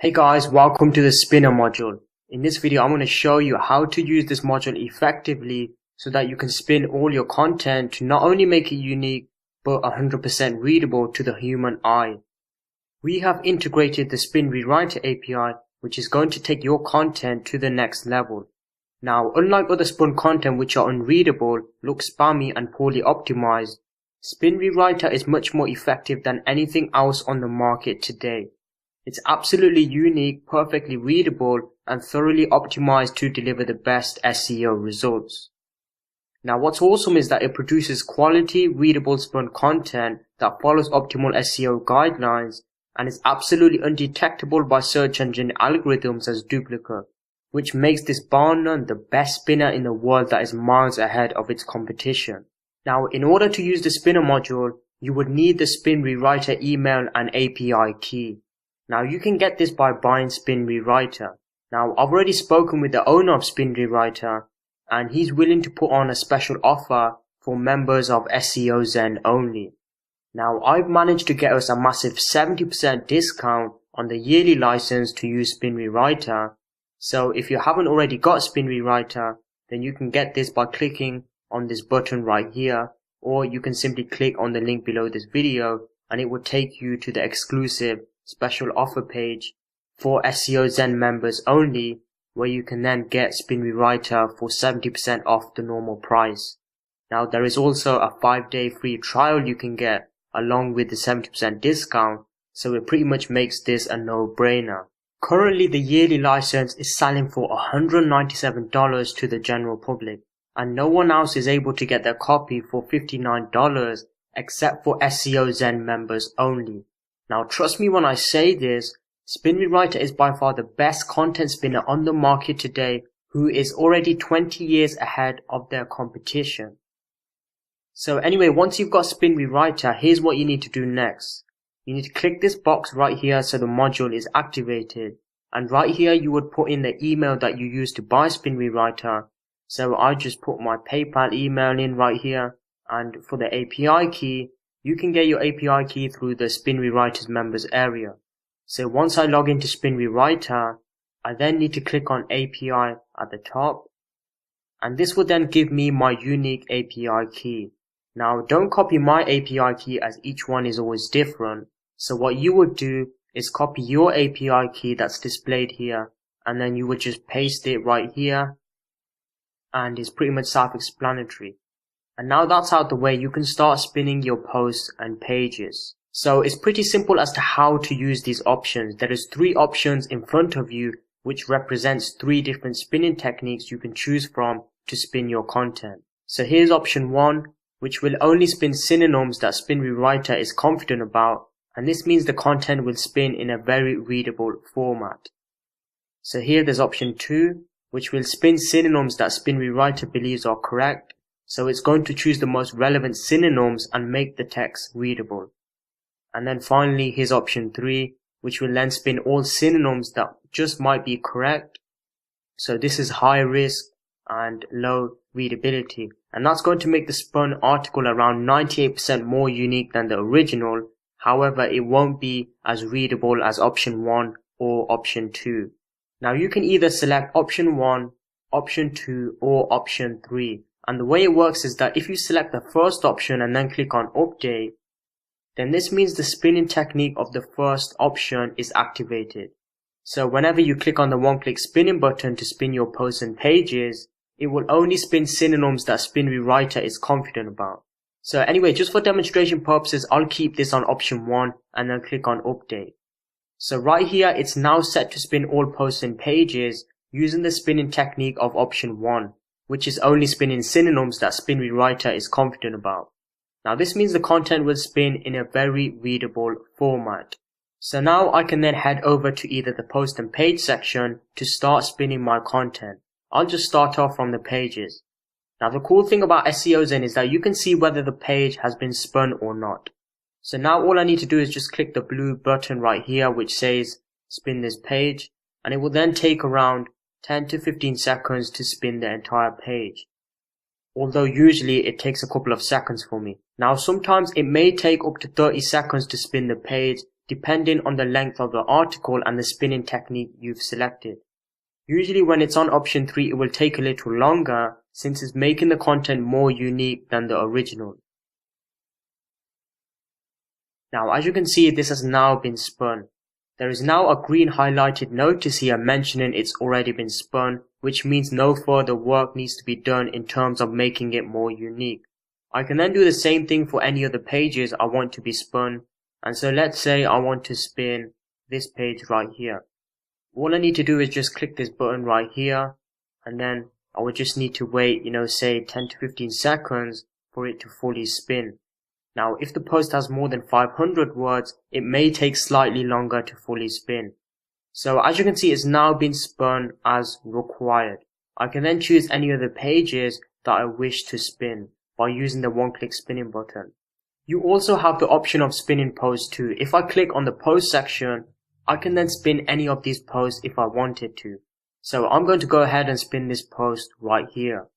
Hey guys, welcome to the spinner module. In this video, I'm going to show you how to use this module effectively so that you can spin all your content to not only make it unique, but 100% readable to the human eye. We have integrated the Spin Rewriter API, which is going to take your content to the next level. Now, unlike other spun content which are unreadable, look spammy and poorly optimized, Spin Rewriter is much more effective than anything else on the market today. It's absolutely unique, perfectly readable, and thoroughly optimized to deliver the best SEO results. Now what's awesome is that it produces quality, readable spun content that follows optimal SEO guidelines and is absolutely undetectable by search engine algorithms as duplicate, which makes this bar none the best spinner in the world that is miles ahead of its competition. Now in order to use the spinner module, you would need the Spin Rewriter email and API key. Now you can get this by buying Spin Rewriter. Now I've already spoken with the owner of Spin Rewriter and he's willing to put on a special offer for members of SEO Zen only. Now I've managed to get us a massive 70% discount on the yearly license to use Spin Rewriter. So if you haven't already got Spin Rewriter, then you can get this by clicking on this button right here, or you can simply click on the link below this video and it will take you to the exclusive special offer page for SEO Zen members only, where you can then get Spin Rewriter for 70% off the normal price. Now there is also a 5-day free trial you can get along with the 70% discount, so it pretty much makes this a no-brainer. Currently the yearly license is selling for $197 to the general public, and no one else is able to get their copy for $59 except for SEO Zen members only. Now trust me when I say this, Spin Rewriter is by far the best content spinner on the market today, who is already 20 years ahead of their competition. So anyway, once you've got Spin Rewriter, here's what you need to do next. You need to click this box right here so the module is activated, and right here you would put in the email that you used to buy Spin Rewriter. So I just put my PayPal email in right here, and for the API key, you can get your API key through the Spin Rewriter's members area. So once I log into Spin Rewriter, I then need to click on API at the top, and this will then give me my unique API key. Now don't copy my API key as each one is always different. So what you would do is copy your API key that's displayed here, and then you would just paste it right here, and it's pretty much self-explanatory. And now that's out the way, you can start spinning your posts and pages. So it's pretty simple as to how to use these options. There is 3 options in front of you, which represents 3 different spinning techniques you can choose from to spin your content. So here's option 1, which will only spin synonyms that Spin Rewriter is confident about, and this means the content will spin in a very readable format. So here there's option 2, which will spin synonyms that Spin Rewriter believes are correct. So it's going to choose the most relevant synonyms and make the text readable. And then finally here's option 3, which will then spin all synonyms that just might be correct. So this is high risk and low readability, and that's going to make the spun article around 98% more unique than the original. However, it won't be as readable as option 1 or option 2. Now you can either select option 1, option 2 or option 3. And the way it works is that if you select the first option and then click on update, then this means the spinning technique of the first option is activated. So whenever you click on the one-click spinning button to spin your posts and pages, it will only spin synonyms that Spin Rewriter is confident about. So anyway, just for demonstration purposes, I'll keep this on option 1 and then click on update. So right here, it's now set to spin all posts and pages using the spinning technique of option 1, which is only spinning synonyms that Spin Rewriter is confident about. Now this means the content will spin in a very readable format. So now I can then head over to either the post and page section to start spinning my content. I'll just start off from the pages. Now the cool thing about SEO Zen is that you can see whether the page has been spun or not. So now all I need to do is just click the blue button right here which says spin this page, and it will then take around 10 to 15 seconds to spin the entire page. Although usually it takes a couple of seconds for me. Now sometimes it may take up to 30 seconds to spin the page, depending on the length of the article and the spinning technique you've selected. Usually when it's on option 3 it will take a little longer since it's making the content more unique than the original. Now as you can see, this has now been spun. There is now a green highlighted notice here mentioning it's already been spun, which means no further work needs to be done in terms of making it more unique. I can then do the same thing for any other pages I want to be spun, and so let's say I want to spin this page right here. All I need to do is just click this button right here, and then I would just need to wait, say 10 to 15 seconds for it to fully spin. Now if the post has more than 500 words, it may take slightly longer to fully spin. So as you can see, it's now been spun as required. I can then choose any of the pages that I wish to spin by using the one-click spinning button. You also have the option of spinning posts too. If I click on the post section, I can then spin any of these posts if I wanted to. So I'm going to go ahead and spin this post right here.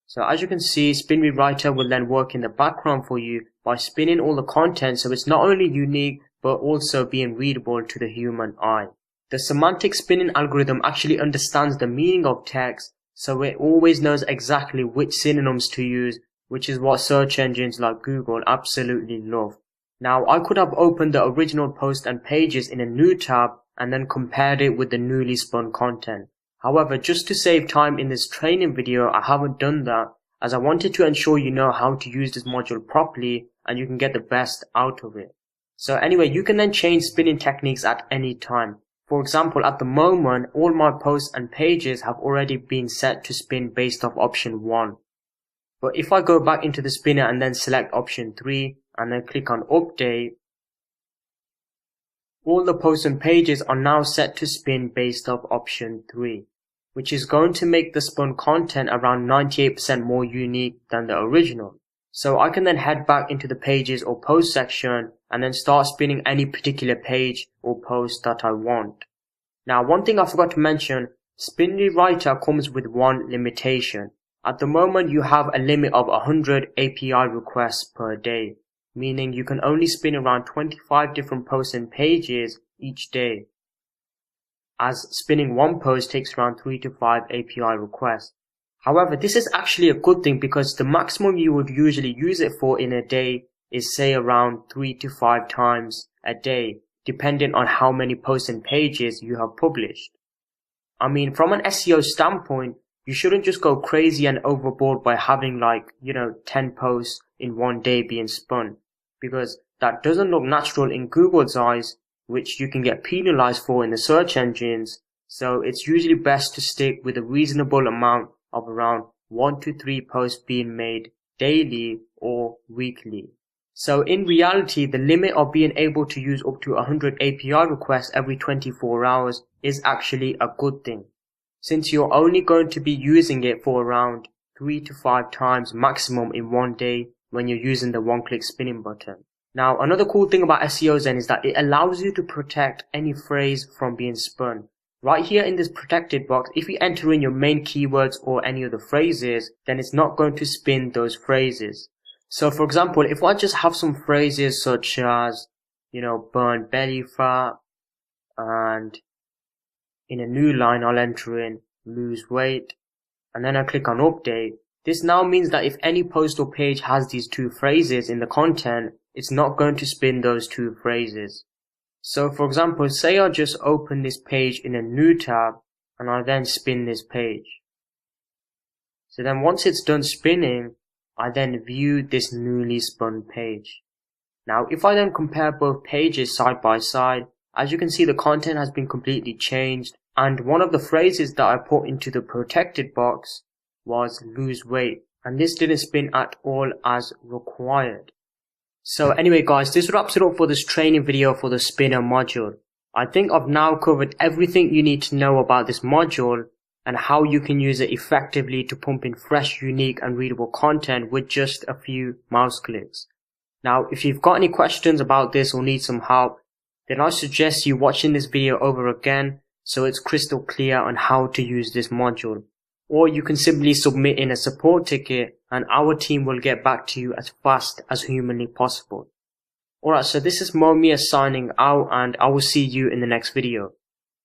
So as you can see, Spin Rewriter will then work in the background for you by spinning all the content so it's not only unique but also being readable to the human eye. The semantic spinning algorithm actually understands the meaning of text, so it always knows exactly which synonyms to use, which is what search engines like Google absolutely love. Now I could have opened the original post and pages in a new tab and then compared it with the newly spun content. However, just to save time in this training video, I haven't done that, as I wanted to ensure you know how to use this module properly and you can get the best out of it. So anyway, you can then change spinning techniques at any time. For example, at the moment, all my posts and pages have already been set to spin based off option 1. But if I go back into the spinner and then select option 3 and then click on update, all the posts and pages are now set to spin based off option 3, which is going to make the spun content around 98% more unique than the original. So I can then head back into the pages or post section and then start spinning any particular page or post that I want. Now one thing I forgot to mention, Spin Rewriter comes with one limitation. At the moment you have a limit of 100 API requests per day, meaning you can only spin around 25 different posts and pages each day, as spinning one post takes around 3 to 5 API requests. However, this is actually a good thing because the maximum you would usually use it for in a day is say around 3 to 5 times a day, depending on how many posts and pages you have published. I mean, from an SEO standpoint, you shouldn't just go crazy and overboard by having 10 posts in one day being spun, because that doesn't look natural in Google's eyes, which you can get penalized for in the search engines. So it's usually best to stick with a reasonable amount of around 1 to 3 posts being made daily or weekly. So in reality, the limit of being able to use up to 100 API requests every 24 hours is actually a good thing, since you're only going to be using it for around 3 to 5 times maximum in one day when you're using the one-click spinning button. Now another cool thing about SEO Zen is that it allows you to protect any phrase from being spun. Right here in this protected box, if you enter in your main keywords or any of the phrases, then it's not going to spin those phrases. So for example, if I just have some phrases such as, burn belly fat, and in a new line I'll enter in lose weight, and then I click on update, this now means that if any post or page has these two phrases in the content, it's not going to spin those two phrases. So for example, say I just open this page in a new tab and I then spin this page. So then once it's done spinning, I then view this newly spun page. Now if I then compare both pages side by side, as you can see the content has been completely changed, and one of the phrases that I put into the protected box was lose weight, and this didn't spin at all as required. So anyway guys, this wraps it up for this training video for the spinner module. I think I've now covered everything you need to know about this module and how you can use it effectively to pump in fresh, unique and readable content with just a few mouse clicks. Now if you've got any questions about this or need some help, then I suggest you watching this video over again so it's crystal clear on how to use this module. Or you can simply submit in a support ticket and our team will get back to you as fast as humanly possible. Alright, so this is Momia signing out, and I will see you in the next video.